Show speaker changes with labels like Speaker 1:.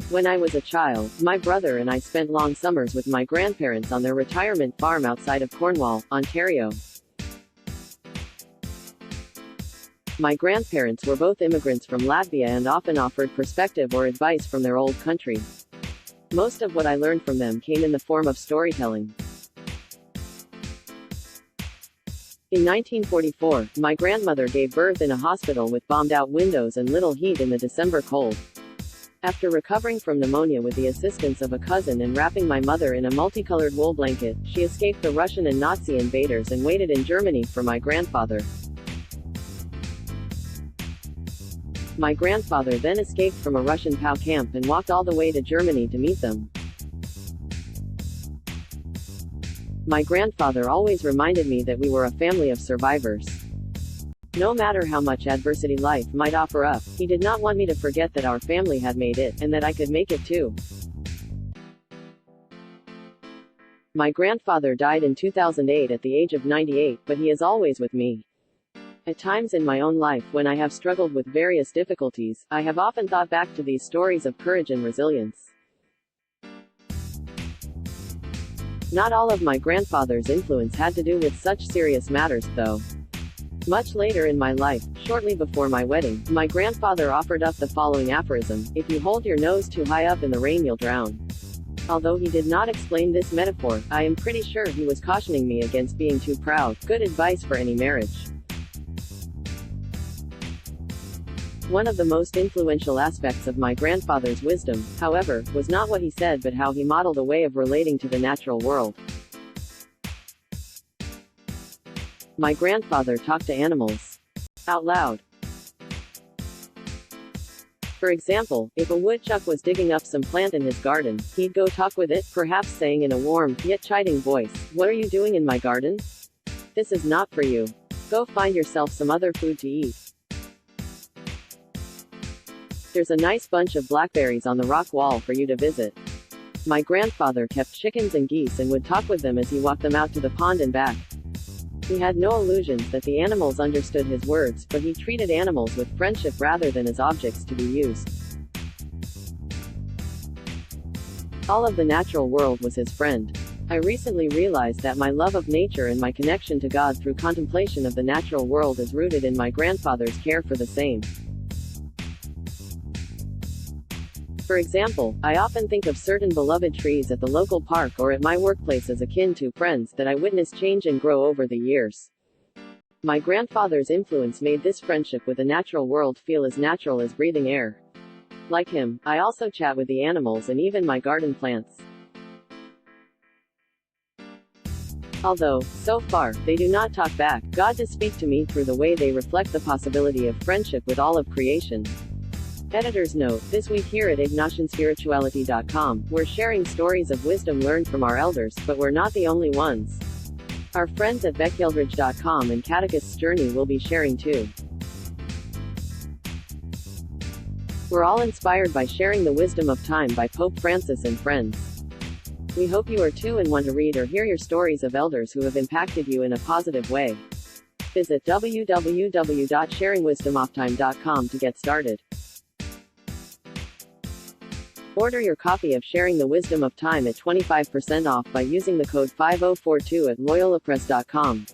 Speaker 1: When I was a child, my brother and I spent long summers with my grandparents on their retirement farm outside of Cornwall, Ontario. My grandparents were both immigrants from Latvia and often offered perspective or advice from their old country. Most of what I learned from them came in the form of storytelling. In 1944, my grandmother gave birth in a hospital with bombed-out windows and little heat in the December cold. After recovering from pneumonia with the assistance of a cousin and wrapping my mother in a multicolored wool blanket, she escaped the Russian and Nazi invaders and waited in Germany for my grandfather. My grandfather then escaped from a Russian POW camp and walked all the way to Germany to meet them. My grandfather always reminded me that we were a family of survivors. No matter how much adversity life might offer up, he did not want me to forget that our family had made it, and that I could make it too. My grandfather died in 2008 at the age of 98, but he is always with me. At times in my own life when I have struggled with various difficulties, I have often thought back to these stories of courage and resilience. Not all of my grandfather's influence had to do with such serious matters, though. Much later in my life, shortly before my wedding, my grandfather offered up the following aphorism: "If you hold your nose too high up in the rain, you'll drown." Although he did not explain this metaphor, I am pretty sure he was cautioning me against being too proud. Good advice for any marriage. One of the most influential aspects of my grandfather's wisdom, however, was not what he said but how he modeled a way of relating to the natural world. My grandfather talked to animals out loud. For example, if a woodchuck was digging up some plant in his garden, he'd go talk with it, perhaps saying in a warm, yet chiding voice, "What are you doing in my garden? This is not for you. Go find yourself some other food to eat. There's a nice bunch of blackberries on the rock wall for you to visit." My grandfather kept chickens and geese and would talk with them as he walked them out to the pond and back. He had no illusions that the animals understood his words, but he treated animals with friendship rather than as objects to be used. All of the natural world was his friend. I recently realized that my love of nature and my connection to God through contemplation of the natural world is rooted in my grandfather's care for the same. For example, I often think of certain beloved trees at the local park or at my workplace as akin to friends that I witnessed change and grow over the years. My grandfather's influence made this friendship with the natural world feel as natural as breathing air. Like him, I also chat with the animals and even my garden plants. Although, so far, they do not talk back, God does speak to me through the way they reflect the possibility of friendship with all of creation. Editor's note: this week here at Ignatianspirituality.com, we're sharing stories of wisdom learned from our elders, but we're not the only ones. Our friends at BeckyEldridge.com and Catechist's Journey will be sharing too. We're all inspired by sharing the wisdom of time by Pope Francis and friends. We hope you are too and want to read or hear your stories of elders who have impacted you in a positive way. Visit www.sharingwisdomoftime.com to get started. Order your copy of Sharing the Wisdom of Time at 25% off by using the code 5042 at loyolapress.com.